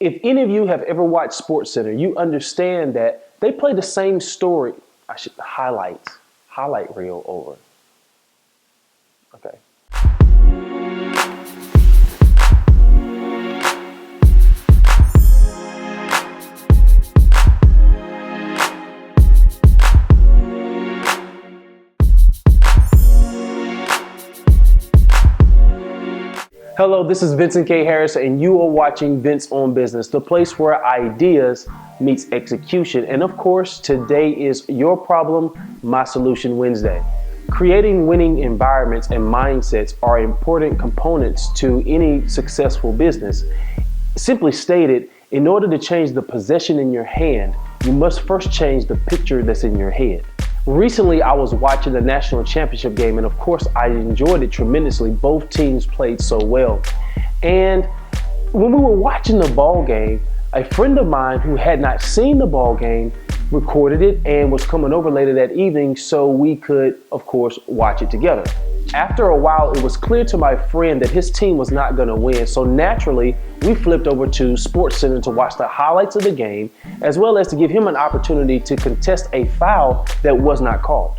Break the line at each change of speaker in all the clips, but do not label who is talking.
If any of you have ever watched SportsCenter, you understand that they play the same story. Highlight reel over. Okay. Hello, this is Vincent K. Harris, and you are watching Vince on Business, the place where ideas meets execution. And of course, today is Your Problem, My Solution Wednesday. Creating winning environments and mindsets are important components to any successful business. Simply stated, in order to change the possession in your hand, you must first change the picture that's in your head. Recently, I was watching the national championship game, and of course, I enjoyed it tremendously. Both teams played so well. And when we were watching the ball game, a friend of mine who had not seen the ball game recorded it and was coming over later that evening so we could, of course, watch it together. After a while, it was clear to my friend that his team was not going to win, so naturally, we flipped over to SportsCenter to watch the highlights of the game, as well as to give him an opportunity to contest a foul that was not called.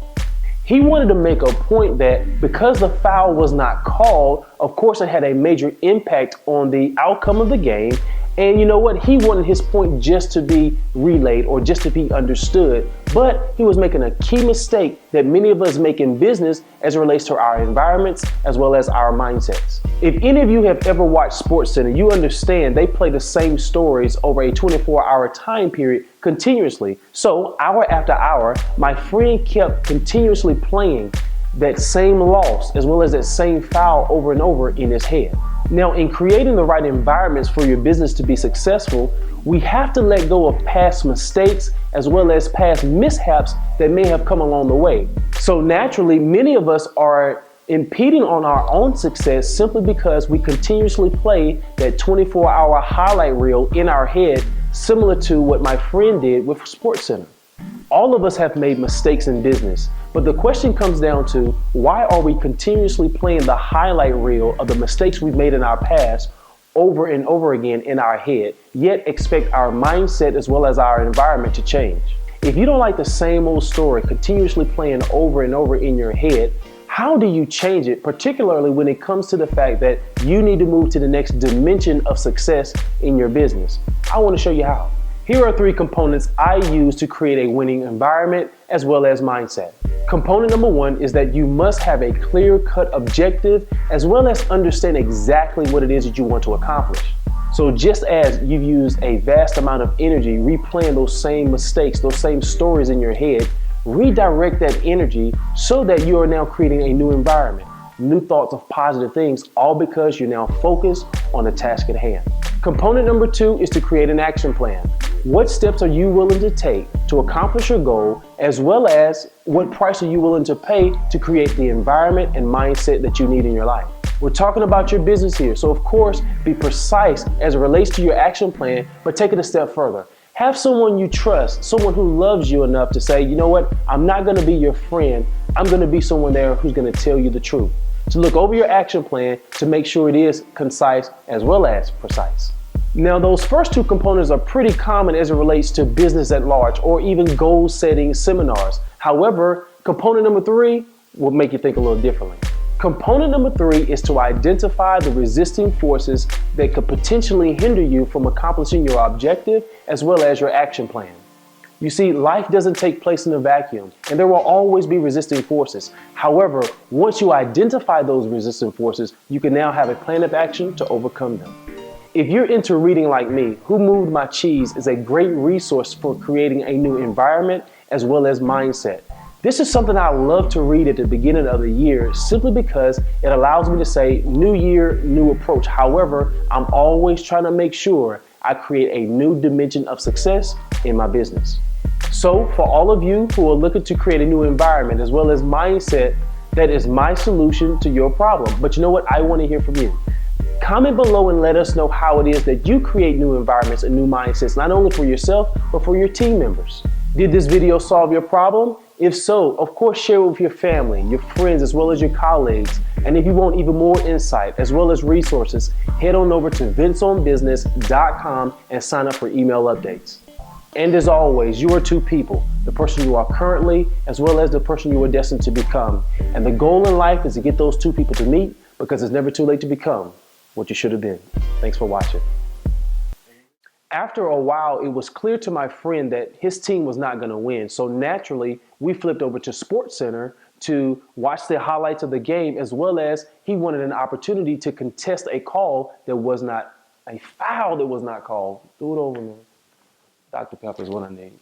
He wanted to make a point that because the foul was not called, of course it had a major impact on the outcome of the game. And you know what? He wanted his point just to be relayed or just to be understood. But he was making a key mistake that many of us make in business as it relates to our environments as well as our mindsets. If any of you have ever watched SportsCenter, you understand they play the same stories over a 24-hour time period continuously. So hour after hour, my friend kept continuously playing that same loss as well as that same foul over and over in his head. Now, in creating the right environments for your business to be successful, we have to let go of past mistakes as well as past mishaps that may have come along the way. So naturally, many of us are impeding on our own success simply because we continuously play that 24-hour highlight reel in our head, similar to what my friend did with SportsCenter. All of us have made mistakes in business, but the question comes down to why are we continuously playing the highlight reel of the mistakes we've made in our past over and over again in our head, yet expect our mindset as well as our environment to change? If you don't like the same old story continuously playing over and over in your head, how do you change it, particularly when it comes to the fact that you need to move to the next dimension of success in your business? I want to show you how. Here are 3 components I use to create a winning environment as well as mindset. Component number 1 is that you must have a clear-cut objective as well as understand exactly what it is that you want to accomplish. So just as you've used a vast amount of energy replaying those same mistakes, those same stories in your head, redirect that energy so that you are now creating a new environment, new thoughts of positive things, all because you're now focused on the task at hand. Component number 2 is to create an action plan. What steps are you willing to take to accomplish your goal, as well as what price are you willing to pay to create the environment and mindset that you need in your life? We're talking about your business here, so of course, be precise as it relates to your action plan, but take it a step further. Have someone you trust, someone who loves you enough to say, you know what, I'm not going to be your friend, I'm going to be someone there who's going to tell you the truth. To look over your action plan to make sure it is concise as well as precise. Now, those first 2 components are pretty common as it relates to business at large or even goal setting seminars. However, component number 3 will make you think a little differently. Component number 3 is to identify the resisting forces that could potentially hinder you from accomplishing your objective as well as your action plan. You see, life doesn't take place in a vacuum, and there will always be resisting forces. However, once you identify those resisting forces, you can now have a plan of action to overcome them. If you're into reading like me, Who Moved My Cheese is a great resource for creating a new environment as well as mindset. This is something I love to read at the beginning of the year simply because it allows me to say, new year, new approach. However, I'm always trying to make sure I create a new dimension of success in my business. So for all of you who are looking to create a new environment as well as mindset, that is my solution to your problem. But you know what? I want to hear from you. Comment below and let us know how it is that you create new environments and new mindsets, not only for yourself, but for your team members. Did this video solve your problem? If so, of course, share it with your family, your friends, as well as your colleagues. And if you want even more insight as well as resources, head on over to vinceonbusiness.com and sign up for email updates. And as always, you are two people, the person you are currently as well as the person you are destined to become. And the goal in life is to get those two people to meet, because it's never too late to become what you should have been. Thanks for watching. After a while, it was clear to my friend that his team was not going to win. So naturally, we flipped over to SportsCenter to watch the highlights of the game, as well as he wanted an opportunity to contest a call that was not a foul that was not called. Do it over, man. Dr. Pepper is what I need.